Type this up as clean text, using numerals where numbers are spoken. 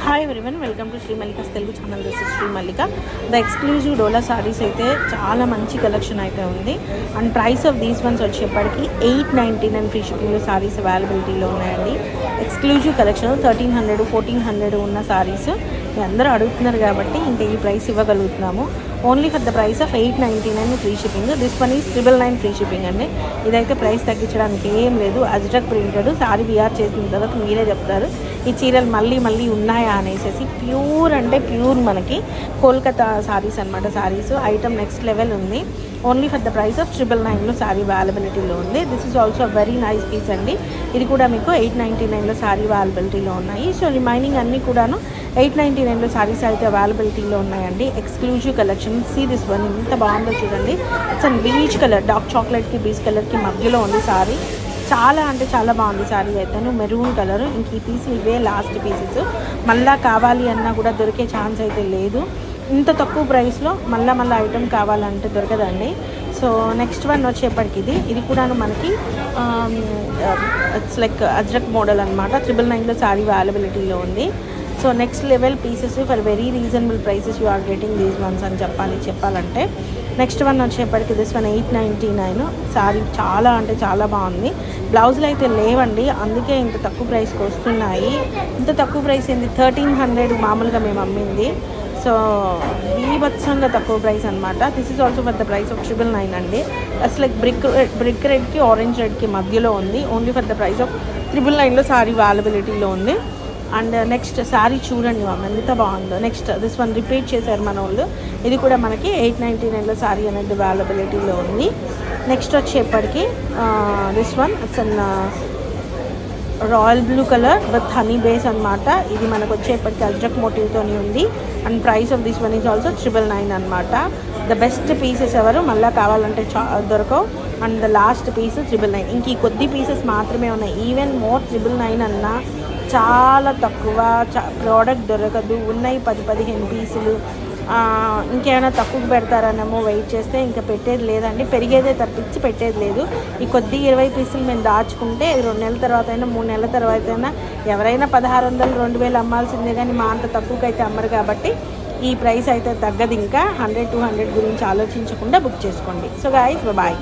Hi everyone, welcome to Shri Mallika's Telugu channel. This is Shri Mallika. The exclusive Dola sarees అయితే చాలా మంచి కలెక్షన్ అయితే ఉంది. And price of these ones వచ్చేప్పటికి $899 ఫ్రీ షిప్పింగ్లో సారీస్ అవైలబిలిటీలో ఉన్నాయండి. ఎక్స్క్లూజివ్ కలెక్షన్ 1300 1400 ఉన్న సారీస్ మీ అందరూ అడుగుతున్నారు కాబట్టి ఇంకా ఈ ప్రైస్ ఇవ్వగలుగుతున్నాము. Only for the price of $899 free shipping. This one is 999 free shipping అండి. ఇదైతే ప్రైస్ తగ్గించడానికి ఏం లేదు. అజ్రక్ ప్రింటెడ్ సారీ విఆర్ చేసిన తర్వాత మీరే చెప్తారు ఈ చీరలు మళ్ళీ ఉన్నాయా అనేసి. ప్యూర్ అంటే ప్యూర్ మనకి కోల్కతా సారీస్ అనమాట. సారీస్ ఐటమ్ నెక్స్ట్ లెవెల్ ఉంది. Only for the price of 999లో సారీ అవైలబిలిటీలో ఉంది. This is also very nice piece అండి. ఇది కూడా మీకు $899లో సారీ అవైలబిలిటీలో ఉన్నాయి. సో రిమైనింగ్ అన్నీ కూడాను $899లో సారీస్ అయితే అవైలబిలిటీలో ఉన్నాయండి. Exclusive collection. See this one ఎంత బాగుందో చూడండి. It's and beige colour, dark చాక్లెట్కి బీచ్ కలర్కి మధ్యలో ఉంది సారీ. చాలా అంటే చాలా బాగుంది సారీ అయితే. Maroon colour. ఇంక ఈ పీస్ ఇవే లాస్ట్ పీసెస్. మళ్ళీ కావాలి అన్నా కూడా దొరికే ఛాన్స్ అయితే లేదు. ఇంత తక్కువ ప్రైస్లో మళ్ళీ ఐటమ్ కావాలంటే దొరకదండి. సో నెక్స్ట్ వన్ వచ్చేప్పటికి ఇది కూడాను మనకి ఇట్స్ లైక్ అజ్రక్ మోడల్ అనమాట. 999లో సారీ అవైలబిలిటీలో ఉంది. So next level pieces for very reasonable prices you are getting these ones అని చెప్పాలంటే. నెక్స్ట్ వన్ వచ్చేప్పటికి దిస్ వన్ $899 సారీ. చాలా అంటే చాలా బాగుంది. బ్లౌజులు అయితే లేవండి, అందుకే ఇంత తక్కువ ప్రైస్కి వస్తున్నాయి. ఇంత తక్కువ ప్రైస్ ఏంది, 1300 మామూలుగా మేము అమ్మింది. సో బీభత్సంగా తక్కువ ప్రైస్ అనమాట. This is also for the price of 999 అండి. అసలు లైక్ బ్రిక్ రెడ్కి ఆరెంజ్ రెడ్కి మధ్యలో ఉంది. Only for the price of 999లో సారీ అవైలబిలిటీలో ఉంది. అండ్ నెక్స్ట్ శారీ చూడండి మ్యామ్ ఎంత బాగుందో. నెక్స్ట్ దిస్ వన్ రిపీట్ చేశారు మన వాళ్ళు. ఇది కూడా మనకి $899లో శారీ అనేది అవైలబిలిటీలో ఉంది. నెక్స్ట్ వచ్చేప్పటికి this one it's an royal blue colour with honey base అనమాట. ఇది మనకు వచ్చేప్పటికి అజ్రక్ మోటివ్తోని ఉంది. And price of this one is also 999 అనమాట. ద బెస్ట్ పీసెస్ ఎవరు మళ్ళీ కావాలంటే దొరకవు. And the last piece 999. ఇంక ఈ కొద్ది పీసెస్ మాత్రమే ఉన్నాయి. ఈవెన్ మోర్ 999 అన్నా చాలా తక్కువ ప్రోడక్ట్ దొరకదు. ఉన్నాయి 10-15 పీసులు. ఇంకేమైనా తక్కువ పెడతారనేమో వెయిట్ చేస్తే ఇంకా పెట్టేది లేదండి. పెరిగేదే తప్పించి పెట్టేది లేదు. ఈ కొద్ది 20 పీసులు మేము దాచుకుంటే 2 నెలల తర్వాత అయినా 3 నెలల తర్వాత అయినా ఎవరైనా 1600 2000 అమ్మాల్సిందే, కానీ మా అంత తక్కువకి అయితే అమ్మరు. కాబట్టి ఈ ప్రైస్ అయితే తగ్గదు. ఇంకా 100-200 గురించి ఆలోచించకుండా బుక్ చేసుకోండి. So guys bye.